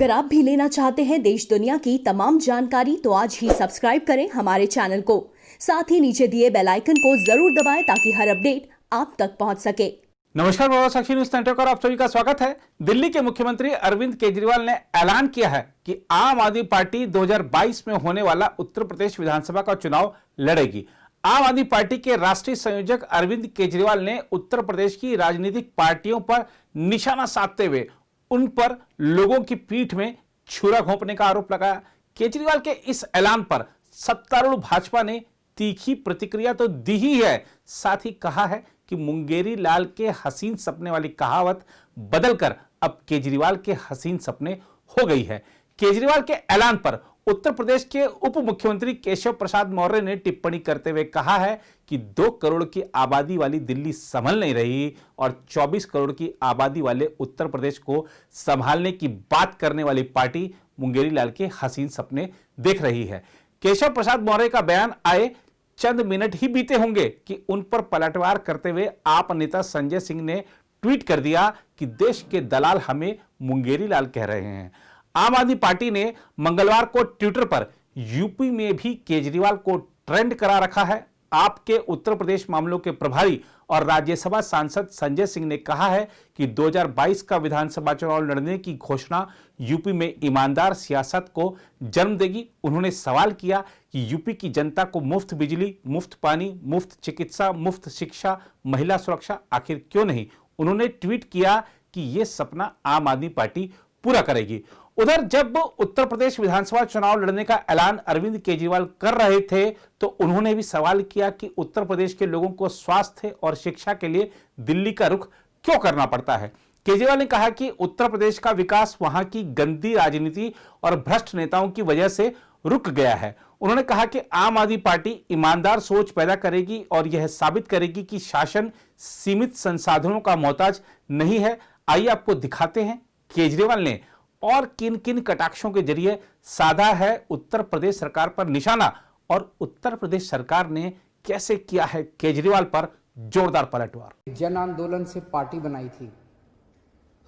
अगर आप भी लेना चाहते हैं देश दुनिया की तमाम जानकारी तो आज ही सब्सक्राइब करें हमारे चैनल को। साथ ही नीचे दिए बेल आइकन को जरूर दबाएं ताकि हर अपडेट आप तक पहुंच सके। नमस्कार, बाबा साक्षी न्यूज नेटवर्क और आप सभी का स्वागत है। दिल्ली के मुख्यमंत्री अरविंद केजरीवाल ने ऐलान किया है कि आम आदमी पार्टी 2022 में होने वाला उत्तर प्रदेश विधानसभा का चुनाव लड़ेगी। आम आदमी पार्टी के राष्ट्रीय संयोजक अरविंद केजरीवाल ने उत्तर प्रदेश की राजनीतिक पार्टियों पर निशाना साधते हुए उन पर लोगों की पीठ में छुरा घोंपने का आरोप लगाया। केजरीवाल के इस ऐलान पर सत्तारूढ़ भाजपा ने तीखी प्रतिक्रिया तो दी ही है, साथ ही कहा है कि मुंगेरी लाल के हसीन सपने वाली कहावत बदलकर अब केजरीवाल के हसीन सपने हो गई है। केजरीवाल के ऐलान पर उत्तर प्रदेश के उप मुख्यमंत्री केशव प्रसाद मौर्य ने टिप्पणी करते हुए कहा है कि 2 करोड़ की आबादी वाली दिल्ली संभल नहीं रही और 24 करोड़ की आबादी वाले उत्तर प्रदेश को संभालने की बात करने वाली पार्टी मुंगेरी लाल के हसीन सपने देख रही है। केशव प्रसाद मौर्य का बयान आए चंद मिनट ही बीते होंगे कि उन पर पलटवार करते हुए आप नेता संजय सिंह ने ट्वीट कर दिया कि देश के दलाल हमें मुंगेरी लाल कह रहे हैं। आम आदमी पार्टी ने मंगलवार को ट्विटर पर यूपी में भी केजरीवाल को ट्रेंड करा रखा है। आपके उत्तर प्रदेश मामलों के प्रभारी और राज्यसभा सांसद संजय सिंह ने कहा है कि 2022 का विधानसभा चुनाव लड़ने की घोषणा यूपी में ईमानदार सियासत को जन्म देगी। उन्होंने सवाल किया कि यूपी की जनता को मुफ्त बिजली, मुफ्त पानी, मुफ्त चिकित्सा, मुफ्त शिक्षा, महिला सुरक्षा आखिर क्यों नहीं। उन्होंने ट्वीट किया कि यह सपना आम आदमी पार्टी पूरा करेगी। उधर जब उत्तर प्रदेश विधानसभा चुनाव लड़ने का ऐलान अरविंद केजरीवाल कर रहे थे तो उन्होंने भी सवाल किया कि उत्तर प्रदेश के लोगों को स्वास्थ्य और शिक्षा के लिए दिल्ली का रुख क्यों करना पड़ता है। केजरीवाल ने कहा कि उत्तर प्रदेश का विकास वहां की गंदी राजनीति और भ्रष्ट नेताओं की वजह से रुक गया है। उन्होंने कहा कि आम आदमी पार्टी ईमानदार सोच पैदा करेगी और यह साबित करेगी कि शासन सीमित संसाधनों का मोहताज नहीं है। आइए आपको दिखाते हैं केजरीवाल ने और किन किन कटाक्षों के जरिए साधा है उत्तर प्रदेश सरकार पर निशाना और उत्तर प्रदेश सरकार ने कैसे किया है केजरीवाल पर जोरदार पलटवार। जन आंदोलन से पार्टी बनाई थी।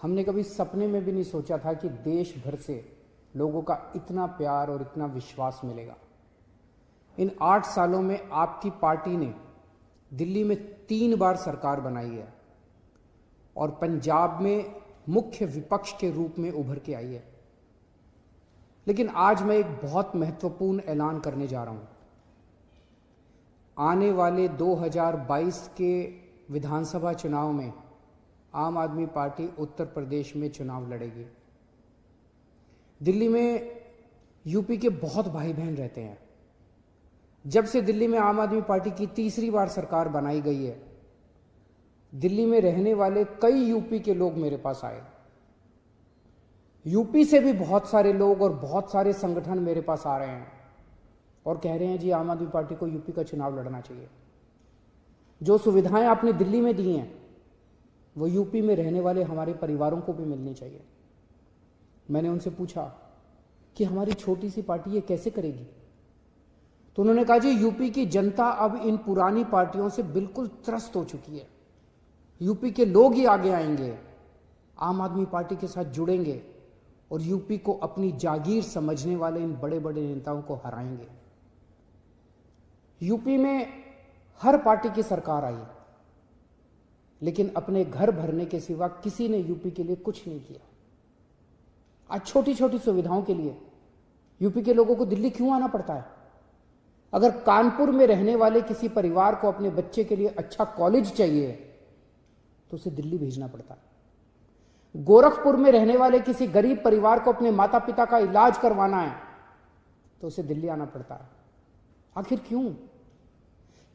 हमने कभी सपने में भी नहीं सोचा था कि देश भर से लोगों का इतना प्यार और इतना विश्वास मिलेगा। इन 8 सालों में आपकी पार्टी ने दिल्ली में 3 बार सरकार बनाई है और पंजाब में मुख्य विपक्ष के रूप में उभर के आई है। लेकिन आज मैं एक बहुत महत्वपूर्ण ऐलान करने जा रहा हूं। आने वाले 2022 के विधानसभा चुनाव में आम आदमी पार्टी उत्तर प्रदेश में चुनाव लड़ेगी। दिल्ली में यूपी के बहुत भाई बहन रहते हैं। जब से दिल्ली में आम आदमी पार्टी की तीसरी बार सरकार बनाई गई है, दिल्ली में रहने वाले कई यूपी के लोग मेरे पास आए। यूपी से भी बहुत सारे लोग और बहुत सारे संगठन मेरे पास आ रहे हैं और कह रहे हैं जी आम आदमी पार्टी को यूपी का चुनाव लड़ना चाहिए। जो सुविधाएं आपने दिल्ली में दी हैं वो यूपी में रहने वाले हमारे परिवारों को भी मिलनी चाहिए। मैंने उनसे पूछा कि हमारी छोटी सी पार्टी ये कैसे करेगी, तो उन्होंने कहा जी यूपी की जनता अब इन पुरानी पार्टियों से बिल्कुल त्रस्त हो चुकी है। यूपी के लोग ही आगे आएंगे, आम आदमी पार्टी के साथ जुड़ेंगे और यूपी को अपनी जागीर समझने वाले इन बड़े बड़े नेताओं को हराएंगे। यूपी में हर पार्टी की सरकार आई लेकिन अपने घर भरने के सिवा किसी ने यूपी के लिए कुछ नहीं किया। आज छोटी छोटी सुविधाओं के लिए यूपी के लोगों को दिल्ली क्यों आना पड़ता है? अगर कानपुर में रहने वाले किसी परिवार को अपने बच्चे के लिए अच्छा कॉलेज चाहिए तो उसे दिल्ली भेजना पड़ता है। गोरखपुर में रहने वाले किसी गरीब परिवार को अपने माता पिता का इलाज करवाना है तो उसे दिल्ली आना पड़ता है। आखिर क्यों?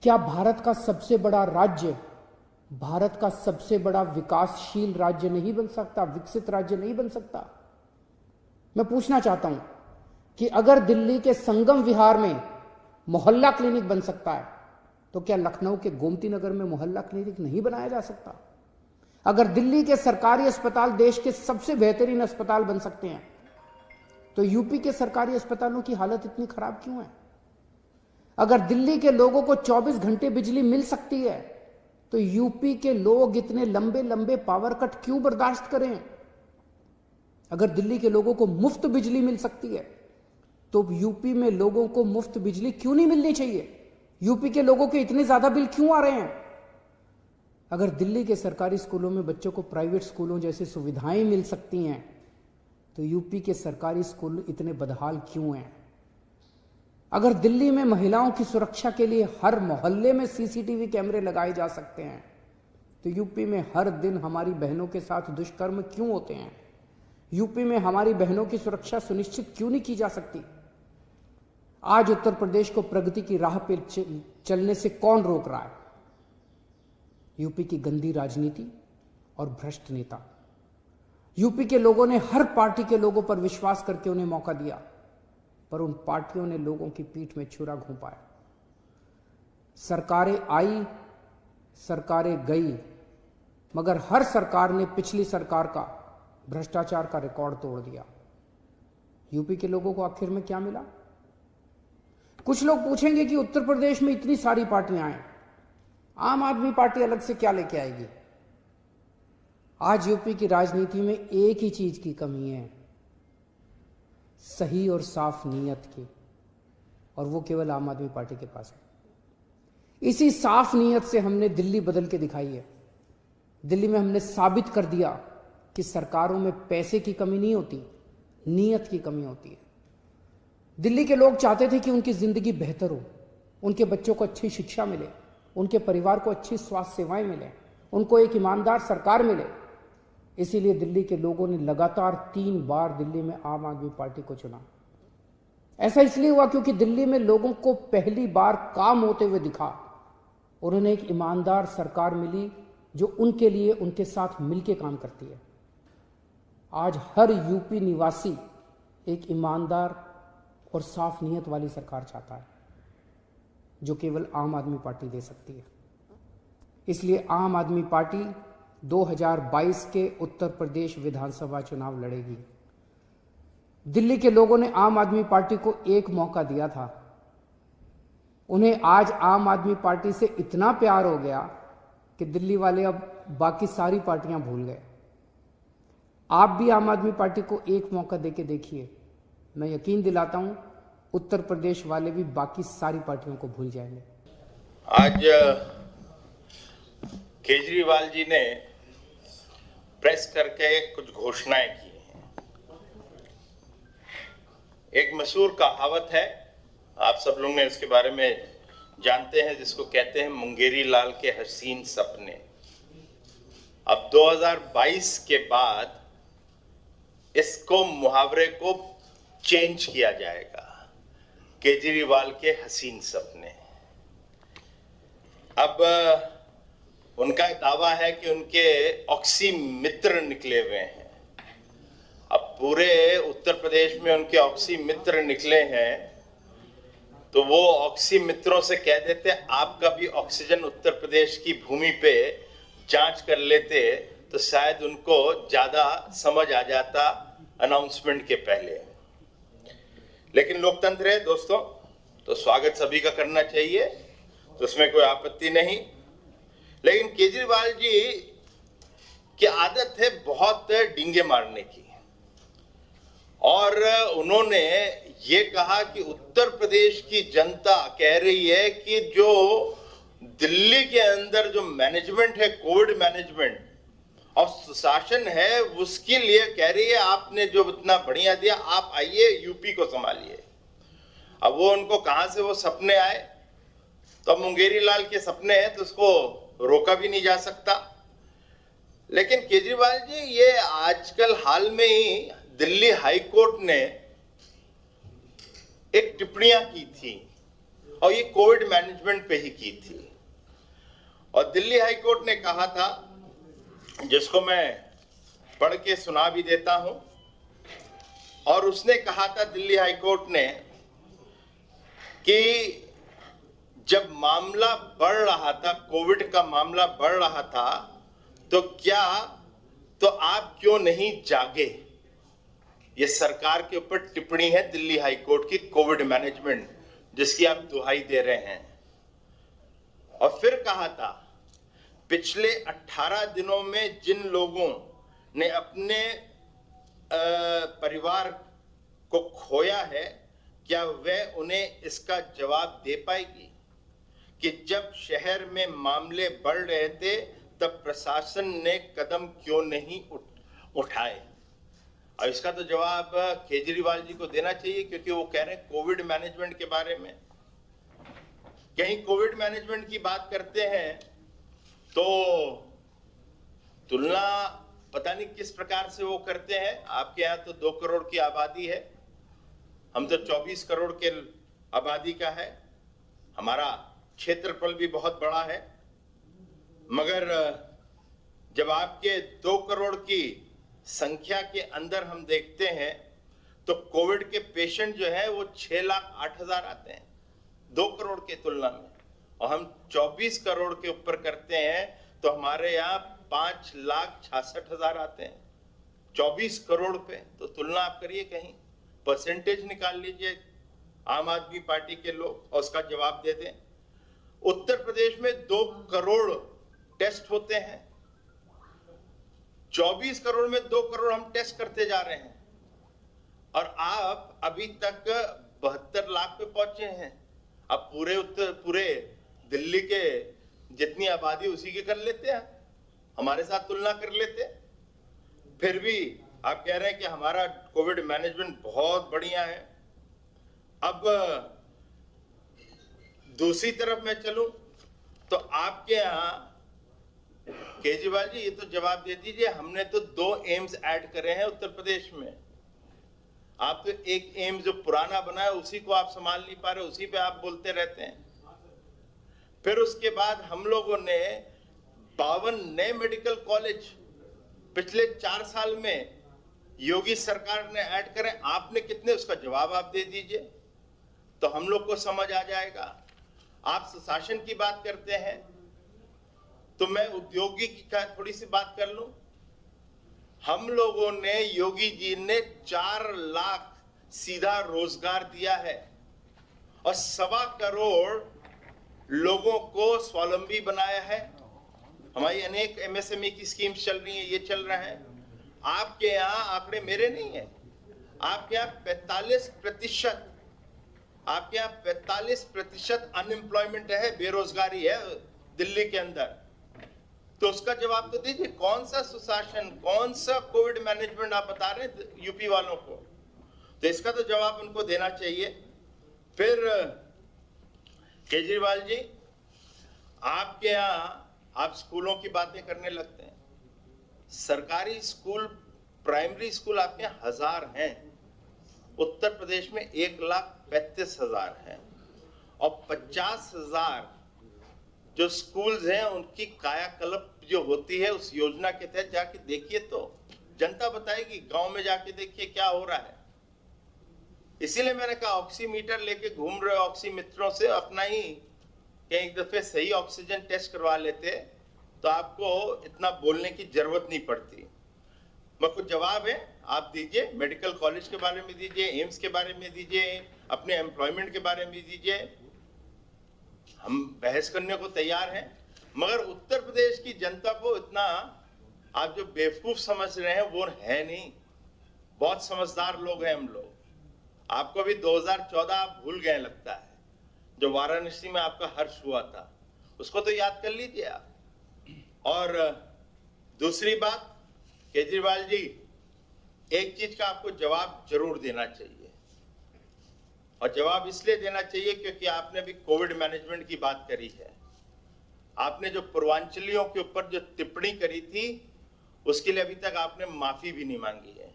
क्या भारत का सबसे बड़ा राज्य, भारत का सबसे बड़ा विकासशील राज्य नहीं बन सकता, विकसित राज्य नहीं बन सकता? मैं पूछना चाहता हूं कि अगर दिल्ली के संगम विहार में मोहल्ला क्लिनिक बन सकता है तो क्या लखनऊ के गोमती नगर में मोहल्ला क्लिनिक नहीं बनाया जा सकता? अगर दिल्ली के सरकारी अस्पताल देश के सबसे बेहतरीन अस्पताल बन सकते हैं तो यूपी के सरकारी अस्पतालों की हालत इतनी खराब क्यों है? अगर दिल्ली के लोगों को 24 घंटे बिजली मिल सकती है तो यूपी के लोग इतने लंबे लंबे पावर कट क्यों बर्दाश्त करें? अगर दिल्ली के लोगों को मुफ्त बिजली मिल सकती है तो यूपी में लोगों को मुफ्त बिजली क्यों नहीं मिलनी चाहिए? यूपी के लोगों के इतने ज्यादा बिल क्यों आ रहे हैं? अगर दिल्ली के सरकारी स्कूलों में बच्चों को प्राइवेट स्कूलों जैसी सुविधाएं मिल सकती हैं तो यूपी के सरकारी स्कूल इतने बदहाल क्यों हैं? अगर दिल्ली में महिलाओं की सुरक्षा के लिए हर मोहल्ले में सीसीटीवी कैमरे लगाए जा सकते हैं तो यूपी में हर दिन हमारी बहनों के साथ दुष्कर्म क्यों होते हैं? यूपी में हमारी बहनों की सुरक्षा सुनिश्चित क्यों नहीं की जा सकती? आज उत्तर प्रदेश को प्रगति की राह पर चलने से कौन रोक रहा है? यूपी की गंदी राजनीति और भ्रष्ट नेता। यूपी के लोगों ने हर पार्टी के लोगों पर विश्वास करके उन्हें मौका दिया, पर उन पार्टियों ने लोगों की पीठ में छुरा घोंपाया। सरकारें आई, सरकारें गई, मगर हर सरकार ने पिछली सरकार का भ्रष्टाचार का रिकॉर्ड तोड़ दिया। यूपी के लोगों को आखिर में क्या मिला? कुछ लोग पूछेंगे कि उत्तर प्रदेश में इतनी सारी पार्टियां हैं, आम आदमी पार्टी अलग से क्या लेके आएगी? आज यूपी की राजनीति में एक ही चीज की कमी है, सही और साफ नीयत की, और वो केवल आम आदमी पार्टी के पास है। इसी साफ नीयत से हमने दिल्ली बदल के दिखाई है। दिल्ली में हमने साबित कर दिया कि सरकारों में पैसे की कमी नहीं होती, नीयत की कमी होती है। दिल्ली के लोग चाहते थे कि उनकी जिंदगी बेहतर हो, उनके बच्चों को अच्छी शिक्षा मिले, उनके परिवार को अच्छी स्वास्थ्य सेवाएं मिले, उनको एक ईमानदार सरकार मिले। इसीलिए दिल्ली के लोगों ने लगातार 3 बार दिल्ली में आम आदमी पार्टी को चुना। ऐसा इसलिए हुआ क्योंकि दिल्ली में लोगों को पहली बार काम होते हुए दिखा। उन्होंने एक ईमानदार सरकार मिली जो उनके लिए, उनके साथ मिलकर काम करती है। आज हर यूपी निवासी एक ईमानदार और साफ नीयत वाली सरकार चाहता है जो केवल आम आदमी पार्टी दे सकती है। इसलिए आम आदमी पार्टी 2022 के उत्तर प्रदेश विधानसभा चुनाव लड़ेगी। दिल्ली के लोगों ने आम आदमी पार्टी को एक मौका दिया था। उन्हें आज आम आदमी पार्टी से इतना प्यार हो गया कि दिल्ली वाले अब बाकी सारी पार्टियां भूल गए। आप भी आम आदमी पार्टी को एक मौका देके देखिए, मैं यकीन दिलाता हूं उत्तर प्रदेश वाले भी बाकी सारी पार्टियों को भूल जाएंगे। आज केजरीवाल जी ने प्रेस करके कुछ घोषणाएं की हैं। एक मशहूर कहावत है, आप सब लोग ने इसके बारे में जानते हैं, जिसको कहते हैं मुंगेरी लाल के हसीन सपने। अब 2022 के बाद इसको, मुहावरे को चेंज किया जाएगा, केजरीवाल के हसीन सपने। अब उनका दावा है कि उनके ऑक्सी मित्र निकले हुए हैं। अब पूरे उत्तर प्रदेश में उनके ऑक्सी मित्र निकले हैं तो वो ऑक्सी मित्रों से कह देते आपका भी ऑक्सीजन उत्तर प्रदेश की भूमि पे जांच कर लेते तो शायद उनको ज्यादा समझ आ जाता अनाउंसमेंट के पहले। लेकिन लोकतंत्र है दोस्तों, तो स्वागत सभी का करना चाहिए, तो उसमें कोई आपत्ति नहीं। लेकिन केजरीवाल जी की आदत है बहुत डींगे मारने की, और उन्होंने ये कहा कि उत्तर प्रदेश की जनता कह रही है कि जो दिल्ली के अंदर जो मैनेजमेंट है, कोविड मैनेजमेंट और सुशासन है, उसके लिए कह रही है आपने जो इतना बढ़िया दिया, आप आइए यूपी को संभालिए। अब वो उनको कहां से वो सपने आए, तो अब मुंगेरी लाल के सपने हैं तो उसको रोका भी नहीं जा सकता। लेकिन केजरीवाल जी, ये आजकल हाल में ही दिल्ली हाई कोर्ट ने एक टिप्पणियां की थी, और ये कोविड मैनेजमेंट पे ही की थी। और दिल्ली हाई कोर्ट ने कहा था, जिसको मैं पढ़ के सुना भी देता हूं, और उसने कहा था दिल्ली हाई कोर्ट ने कि जब मामला बढ़ रहा था, कोविड का मामला बढ़ रहा था, तो आप क्यों नहीं जागे। ये सरकार के ऊपर टिप्पणी है दिल्ली हाई कोर्ट की, कोविड मैनेजमेंट, जिसकी आप दुहाई दे रहे हैं। और फिर कहा था, पिछले 18 दिनों में जिन लोगों ने अपने परिवार को खोया है, क्या वह उन्हें इसका जवाब दे पाएगी कि जब शहर में मामले बढ़ रहे थे तब प्रशासन ने कदम क्यों नहीं उठाए? और इसका तो जवाब केजरीवाल जी को देना चाहिए, क्योंकि वो कह रहे हैं कोविड मैनेजमेंट के बारे में। कहीं कोविड मैनेजमेंट की बात करते हैं तो तुलना पता नहीं किस प्रकार से वो करते हैं। आपके यहाँ तो 2 करोड़ की आबादी है, हम तो 24 करोड़ के आबादी का है। हमारा क्षेत्रफल भी बहुत बड़ा है, मगर जब आपके 2 करोड़ की संख्या के अंदर हम देखते हैं तो कोविड के पेशेंट जो है वो 6,08,000 आते हैं 2 करोड़ के तुलना में, और हम 24 करोड़ के ऊपर करते हैं तो हमारे यहाँ 5,66,000 आते हैं 24 करोड़ पे। तो तुलना आप करिए, कहीं परसेंटेज निकाल लीजिए आम आदमी पार्टी के लोग और उसका जवाब दे दें। उत्तर प्रदेश में 2 करोड़ टेस्ट होते हैं, 24 करोड़ में 2 करोड़ हम टेस्ट करते जा रहे हैं, और आप अभी तक 72 लाख पे पहुंचे हैं। अब पूरे दिल्ली के जितनी आबादी उसी की कर लेते हैं, हमारे साथ तुलना कर लेते। फिर भी आप कह रहे हैं कि हमारा कोविड मैनेजमेंट बहुत बढ़िया है। अब दूसरी तरफ मैं चलूं तो आपके यहाँ केजरीवाल जी ये तो जवाब दे दीजिए, हमने तो 2 एम्स ऐड करे हैं उत्तर प्रदेश में। आप तो एक एम्स जो पुराना बना है उसी को आप संभाल नहीं पा रहे, उसी पे आप बोलते रहते हैं। फिर उसके बाद हम लोगों ने 52 नए मेडिकल कॉलेज पिछले 4 साल में योगी सरकार ने ऐड करे, आपने कितने, उसका जवाब आप दे दीजिए तो हम लोग को समझ आ जाएगा। आप सुशासन की बात करते हैं तो मैं औद्योगिक की थोड़ी सी बात कर लूं। हम लोगों ने, योगी जी ने 4 लाख सीधा रोजगार दिया है और 1.25 करोड़ लोगों को स्वावलंबी बनाया है। हमारी अनेक एमएसएमई की स्कीम्स चल रही हैं, ये चल रहा है। आपके यहाँ आंकड़े मेरे नहीं है, आपके यहाँ 45%, आपके यहाँ 45% अनएम्प्लॉयमेंट है, बेरोजगारी है दिल्ली के अंदर। तो उसका जवाब तो दीजिए, कौन सा सुशासन, कौन सा कोविड मैनेजमेंट आप बता रहे हैं यूपी वालों को? तो इसका तो जवाब उनको देना चाहिए। फिर केजरीवाल जी, आपके यहाँ आप स्कूलों की बातें करने लगते हैं। सरकारी स्कूल, प्राइमरी स्कूल आपके यहाँ 1000 हैं, उत्तर प्रदेश में 1,35,000 हैं, और 50,000 जो स्कूल्स हैं उनकी कायाकल्प जो होती है उस योजना के तहत जाके देखिए तो जनता बताएगी, गांव में जाके देखिए क्या हो रहा है। इसीलिए मैंने कहा ऑक्सीमीटर लेके घूम रहे ऑक्सी मित्रों से अपना ही कहीं एक दफे सही ऑक्सीजन टेस्ट करवा लेते तो आपको इतना बोलने की जरूरत नहीं पड़ती। मैं कुछ जवाब है आप दीजिए, मेडिकल कॉलेज के बारे में दीजिए, एम्स के बारे में दीजिए, अपने एम्प्लॉयमेंट के बारे में दीजिए, हम बहस करने को तैयार हैं। मगर उत्तर प्रदेश की जनता को इतना आप जो बेवकूफ समझ रहे हैं वो है नहीं, बहुत समझदार लोग हैं हम लोग। आपको भी 2014 आप भूल गए लगता है, जो वाराणसी में आपका हर्ष हुआ था, उसको तो याद कर लीजिए आप। और दूसरी बात, केजरीवाल जी, एक चीज का आपको जवाब जरूर देना चाहिए, और जवाब इसलिए देना चाहिए क्योंकि आपने भी कोविड मैनेजमेंट की बात करी है। आपने जो पूर्वांचलियों के ऊपर जो टिप्पणी करी थी उसके लिए अभी तक आपने माफी भी नहीं मांगी है।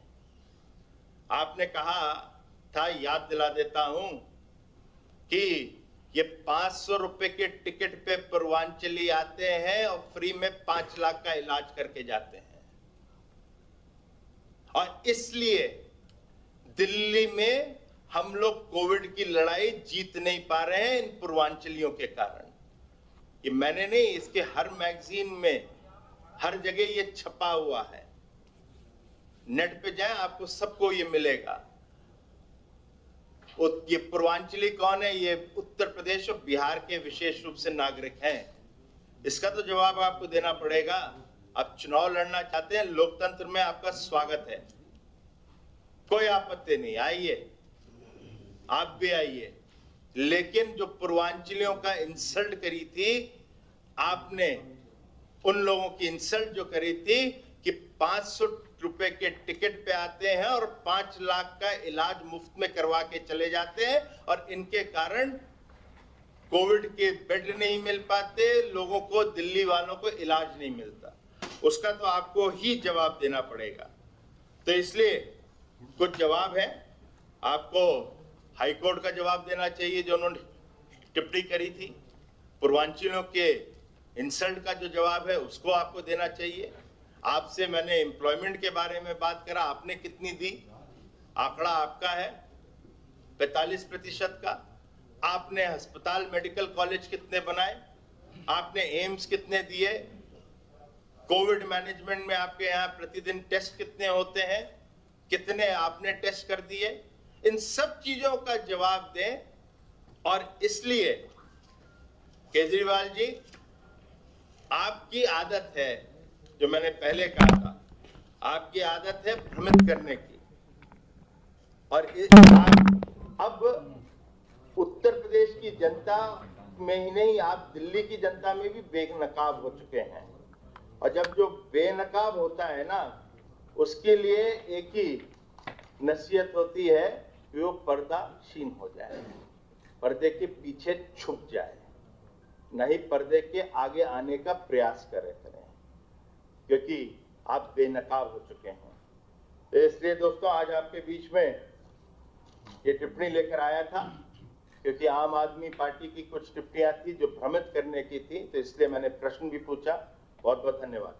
आपने कहा था, याद दिला देता हूं, कि ये 500 रुपए के टिकट पे पूर्वांचली आते हैं और फ्री में 5 लाख का इलाज करके जाते हैं, और इसलिए दिल्ली में हम लोग कोविड की लड़ाई जीत नहीं पा रहे हैं इन पूर्वांचलियों के कारण। ये मैंने नहीं, इसके हर मैगजीन में हर जगह ये छपा हुआ है, नेट पे जाएं आपको सबको ये मिलेगा। ये पूर्वांचली कौन है? ये उत्तर प्रदेश और बिहार के विशेष रूप से नागरिक हैं। इसका तो जवाब आपको देना पड़ेगा। आप चुनाव लड़ना चाहते हैं, लोकतंत्र में आपका स्वागत है, कोई आपत्ति नहीं, आइए, आप भी आइए। लेकिन जो पूर्वांचलियों का इंसल्ट करी थी आपने, उन लोगों की इंसल्ट जो करी थी कि 500 रुपए के टिकट पे आते हैं और 5 लाख का इलाज मुफ्त में करवा के चले जाते हैं और इनके कारण कोविड के बेड नहीं मिल पाते, लोगों को, दिल्ली वालों को इलाज नहीं मिलता, उसका तो आपको ही जवाब देना पड़ेगा। तो इसलिए कुछ जवाब है, आपको हाईकोर्ट का जवाब देना चाहिए जो उन्होंने टिप्पणी करी थी, पूर्वांचलियों के इंसल्ट का जो जवाब है उसको आपको देना चाहिए। आपसे मैंने एम्प्लॉयमेंट के बारे में बात करा, आपने कितनी दी? आंकड़ा आपका है 45% का। आपने अस्पताल, मेडिकल कॉलेज कितने बनाए? आपने एम्स कितने दिए? कोविड मैनेजमेंट में आपके यहाँ प्रतिदिन टेस्ट कितने होते हैं? कितने आपने टेस्ट कर दिए? इन सब चीजों का जवाब दें। और इसलिए केजरीवाल जी, आपकी आदत है, जो मैंने पहले कहा था, आपकी आदत है भ्रमित करने की। और आप अब उत्तर प्रदेश की जनता में ही नहीं, आप दिल्ली की जनता में भी बेनकाब हो चुके हैं। और जब जो बेनकाब होता है ना, उसके लिए एक ही नसीहत होती है कि वो पर्दाशीन हो जाए, पर्दे के पीछे छुप जाए, नहीं पर्दे के आगे आने का प्रयास करें, क्योंकि आप बेनकाब हो चुके हैं। तो इसलिए दोस्तों, आज आपके बीच में ये टिप्पणी लेकर आया था, क्योंकि आम आदमी पार्टी की कुछ टिप्पणियां थी जो भ्रमित करने की थी, तो इसलिए मैंने प्रश्न भी पूछा। बहुत बहुत धन्यवाद।